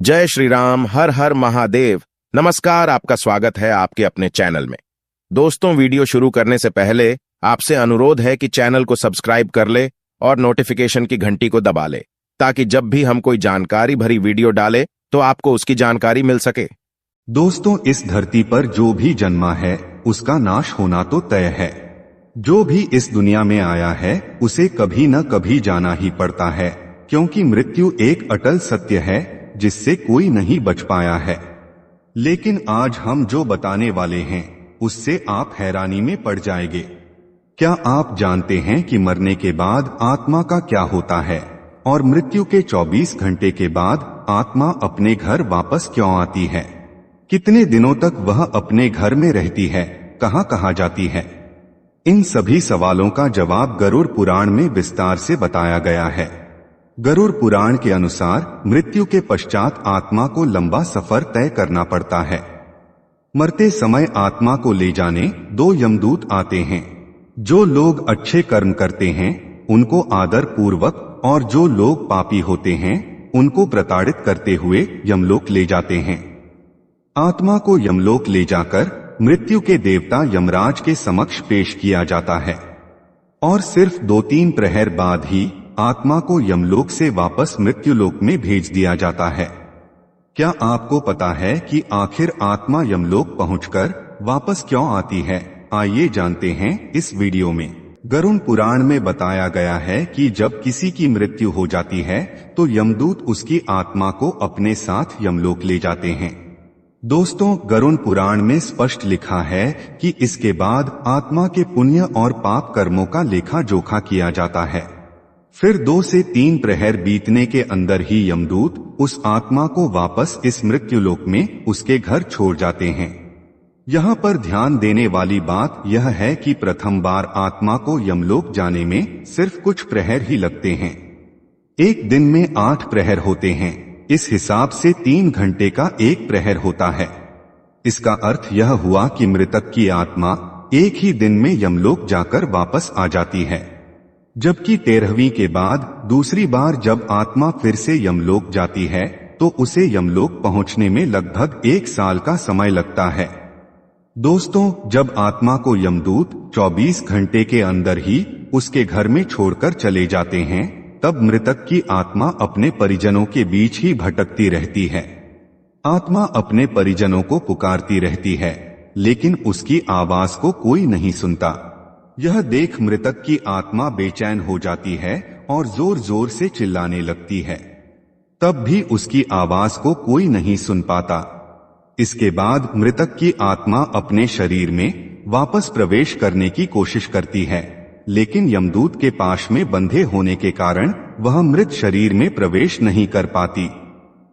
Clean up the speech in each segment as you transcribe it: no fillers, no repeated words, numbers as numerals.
जय श्री राम। हर हर महादेव। नमस्कार, आपका स्वागत है आपके अपने चैनल में। दोस्तों, वीडियो शुरू करने से पहले आपसे अनुरोध है कि चैनल को सब्सक्राइब कर ले और नोटिफिकेशन की घंटी को दबा ले, ताकि जब भी हम कोई जानकारी भरी वीडियो डाले तो आपको उसकी जानकारी मिल सके। दोस्तों, इस धरती पर जो भी जन्मा है उसका नाश होना तो तय है। जो भी इस दुनिया में आया है उसे कभी न कभी जाना ही पड़ता है, क्योंकि मृत्यु एक अटल सत्य है जिससे कोई नहीं बच पाया है। लेकिन आज हम जो बताने वाले हैं उससे आप हैरानी में पड़ जाएंगे। क्या आप जानते हैं कि मरने के बाद आत्मा का क्या होता है और मृत्यु के 24 घंटे के बाद आत्मा अपने घर वापस क्यों आती है? कितने दिनों तक वह अपने घर में रहती है, कहां कहां जाती है? इन सभी सवालों का जवाब गरुड़ पुराण में विस्तार से बताया गया है। गरुड़ पुराण के अनुसार मृत्यु के पश्चात आत्मा को लंबा सफर तय करना पड़ता है। मरते समय आत्मा को ले जाने 2 यमदूत आते हैं। जो लोग अच्छे कर्म करते हैं उनको आदर पूर्वक, और जो लोग पापी होते हैं उनको प्रताड़ित करते हुए यमलोक ले जाते हैं। आत्मा को यमलोक ले जाकर मृत्यु के देवता यमराज के समक्ष पेश किया जाता है, और सिर्फ 2-3 प्रहर बाद ही आत्मा को यमलोक से वापस मृत्युलोक में भेज दिया जाता है। क्या आपको पता है कि आखिर आत्मा यमलोक पहुंचकर वापस क्यों आती है? आइए जानते हैं इस वीडियो में। गरुड़ पुराण में बताया गया है कि जब किसी की मृत्यु हो जाती है तो यमदूत उसकी आत्मा को अपने साथ यमलोक ले जाते हैं। दोस्तों, गरुड़ पुराण में स्पष्ट लिखा है कि इसके बाद आत्मा के पुण्य और पाप कर्मों का लेखा जोखा किया जाता है। फिर 2 से 3 प्रहर बीतने के अंदर ही यमदूत उस आत्मा को वापस इस मृत्युलोक में उसके घर छोड़ जाते हैं। यहाँ पर ध्यान देने वाली बात यह है कि प्रथम बार आत्मा को यमलोक जाने में सिर्फ कुछ प्रहर ही लगते हैं। एक दिन में 8 प्रहर होते हैं। इस हिसाब से 3 घंटे का एक प्रहर होता है। इसका अर्थ यह हुआ कि मृतक की आत्मा एक ही दिन में यमलोक जाकर वापस आ जाती है, जबकि 13वीं के बाद दूसरी बार जब आत्मा फिर से यमलोक जाती है तो उसे यमलोक पहुंचने में लगभग 1 साल का समय लगता है। दोस्तों, जब आत्मा को यमदूत 24 घंटे के अंदर ही उसके घर में छोड़कर चले जाते हैं, तब मृतक की आत्मा अपने परिजनों के बीच ही भटकती रहती है। आत्मा अपने परिजनों को पुकारती रहती है, लेकिन उसकी आवाज को कोई नहीं सुनता। यह देख मृतक की आत्मा बेचैन हो जाती है और जोर जोर से चिल्लाने लगती है, तब भी उसकी आवाज को कोई नहीं सुन पाता। इसके बाद मृतक की आत्मा अपने शरीर में वापस प्रवेश करने की कोशिश करती है, लेकिन यमदूत के पाश में बंधे होने के कारण वह मृत शरीर में प्रवेश नहीं कर पाती।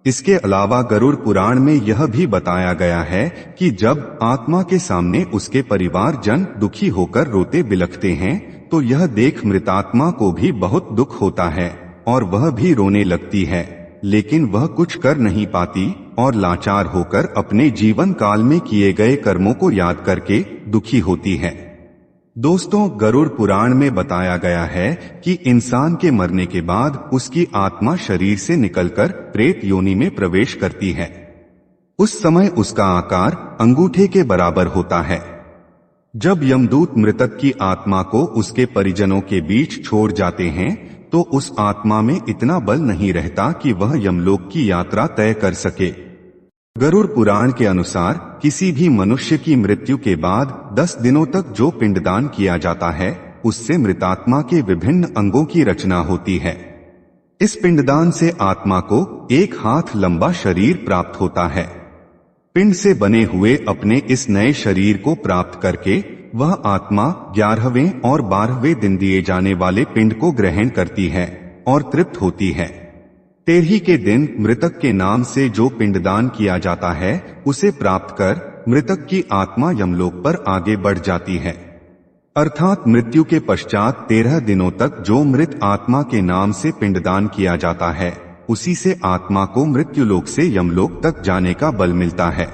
इसके अलावा गरुड़ पुराण में यह भी बताया गया है कि जब आत्मा के सामने उसके परिवार जन दुखी होकर रोते बिलखते हैं तो यह देख मृतात्मा को भी बहुत दुख होता है और वह भी रोने लगती है, लेकिन वह कुछ कर नहीं पाती और लाचार होकर अपने जीवन काल में किए गए कर्मों को याद करके दुखी होती है। दोस्तों, गरुड़ पुराण में बताया गया है कि इंसान के मरने के बाद उसकी आत्मा शरीर से निकलकर प्रेत योनि में प्रवेश करती है। उस समय उसका आकार अंगूठे के बराबर होता है। जब यमदूत मृतक की आत्मा को उसके परिजनों के बीच छोड़ जाते हैं तो उस आत्मा में इतना बल नहीं रहता कि वह यमलोक की यात्रा तय कर सके। गरुड़ पुराण के अनुसार किसी भी मनुष्य की मृत्यु के बाद 10 दिनों तक जो पिंडदान किया जाता है उससे मृतात्मा के विभिन्न अंगों की रचना होती है। इस पिंडदान से आत्मा को 1 हाथ लंबा शरीर प्राप्त होता है। पिंड से बने हुए अपने इस नए शरीर को प्राप्त करके वह आत्मा 11वें और 12वें दिन दिए जाने वाले पिंड को ग्रहण करती है और तृप्त होती है। 13वीं के दिन मृतक के नाम से जो पिंडदान किया जाता है उसे प्राप्त कर मृतक की आत्मा यमलोक पर आगे बढ़ जाती है। अर्थात मृत्यु के पश्चात 13 दिनों तक जो मृत आत्मा के नाम से पिंडदान किया जाता है उसी से आत्मा को मृत्युलोक से यमलोक तक जाने का बल मिलता है।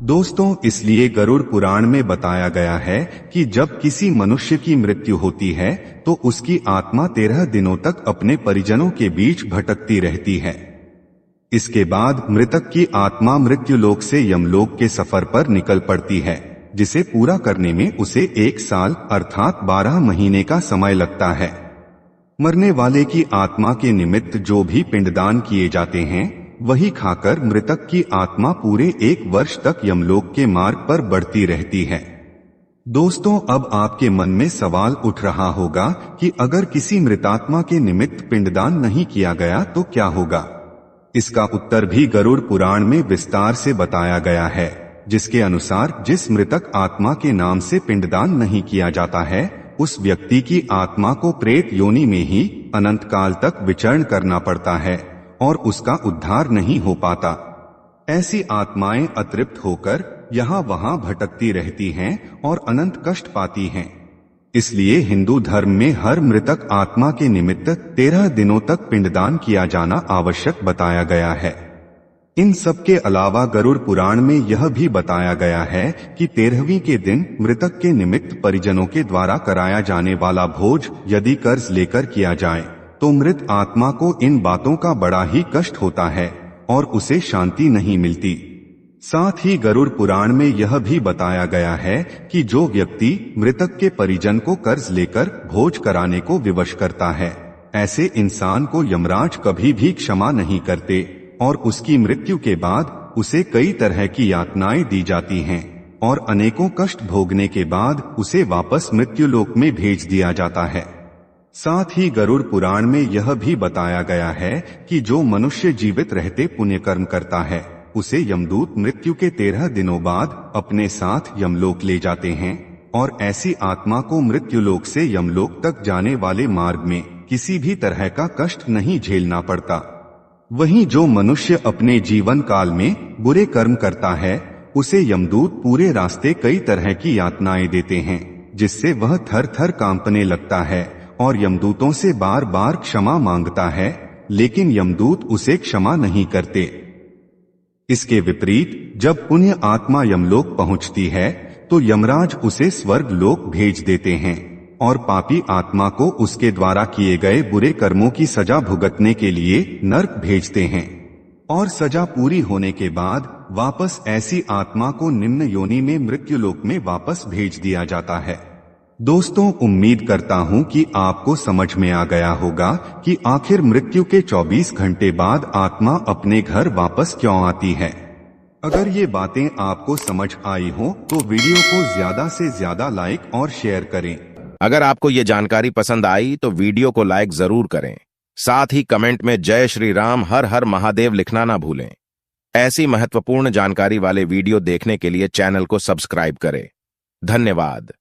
दोस्तों, इसलिए गरुड़ पुराण में बताया गया है कि जब किसी मनुष्य की मृत्यु होती है तो उसकी आत्मा 13 दिनों तक अपने परिजनों के बीच भटकती रहती है। इसके बाद मृतक की आत्मा मृत्युलोक से यमलोक के सफर पर निकल पड़ती है, जिसे पूरा करने में उसे 1 साल अर्थात 12 महीने का समय लगता है। मरने वाले की आत्मा के निमित्त जो भी पिंडदान किए जाते हैं, वही खाकर मृतक की आत्मा पूरे 1 वर्ष तक यमलोक के मार्ग पर बढ़ती रहती है। दोस्तों, अब आपके मन में सवाल उठ रहा होगा कि अगर किसी मृतात्मा के निमित्त पिंडदान नहीं किया गया तो क्या होगा? इसका उत्तर भी गरुड़ पुराण में विस्तार से बताया गया है, जिसके अनुसार जिस मृतक आत्मा के नाम से पिंडदान नहीं किया जाता है, उस व्यक्ति की आत्मा को प्रेत योनि में ही अनंत काल तक विचरण करना पड़ता है और उसका उद्धार नहीं हो पाता। ऐसी आत्माएं अतृप्त होकर यहाँ वहाँ भटकती रहती हैं और अनंत कष्ट पाती हैं। इसलिए हिंदू धर्म में हर मृतक आत्मा के निमित्त 13 दिनों तक पिंडदान किया जाना आवश्यक बताया गया है। इन सब के अलावा गरुड़ पुराण में यह भी बताया गया है कि 13वीं के दिन मृतक के निमित्त परिजनों के द्वारा कराया जाने वाला भोज यदि कर्ज लेकर किया जाए तो मृत आत्मा को इन बातों का बड़ा ही कष्ट होता है और उसे शांति नहीं मिलती। साथ ही गरुड़ पुराण में यह भी बताया गया है कि जो व्यक्ति मृतक के परिजन को कर्ज लेकर भोज कराने को विवश करता है, ऐसे इंसान को यमराज कभी भी क्षमा नहीं करते और उसकी मृत्यु के बाद उसे कई तरह की यातनाएं दी जाती हैं और अनेकों कष्ट भोगने के बाद उसे वापस मृत्युलोक में भेज दिया जाता है। साथ ही गरुड़ पुराण में यह भी बताया गया है कि जो मनुष्य जीवित रहते पुण्य कर्म करता है, उसे यमदूत मृत्यु के 13 दिनों बाद अपने साथ यमलोक ले जाते हैं और ऐसी आत्मा को मृत्युलोक से यमलोक तक जाने वाले मार्ग में किसी भी तरह का कष्ट नहीं झेलना पड़ता। वहीं जो मनुष्य अपने जीवन काल में बुरे कर्म करता है, उसे यमदूत पूरे रास्ते कई तरह की यातनाएं देते हैं, जिससे वह थर थर कांपने लगता है और यमदूतों से बार बार क्षमा मांगता है, लेकिन यमदूत उसे क्षमा नहीं करते। इसके विपरीत जब पुण्य आत्मा यमलोक पहुंचती है तो यमराज उसे स्वर्ग लोक भेज देते हैं और पापी आत्मा को उसके द्वारा किए गए बुरे कर्मों की सजा भुगतने के लिए नर्क भेजते हैं और सजा पूरी होने के बाद वापस ऐसी आत्मा को निम्न योनि में मृत्युलोक में वापस भेज दिया जाता है। दोस्तों, उम्मीद करता हूं कि आपको समझ में आ गया होगा कि आखिर मृत्यु के 24 घंटे बाद आत्मा अपने घर वापस क्यों आती है। अगर ये बातें आपको समझ आई हो तो वीडियो को ज्यादा से ज्यादा लाइक और शेयर करें। अगर आपको ये जानकारी पसंद आई तो वीडियो को लाइक जरूर करें। साथ ही कमेंट में जय श्री राम हर हर महादेव लिखना ना भूलें। ऐसी महत्वपूर्ण जानकारी वाले वीडियो देखने के लिए चैनल को सब्सक्राइब करें। धन्यवाद।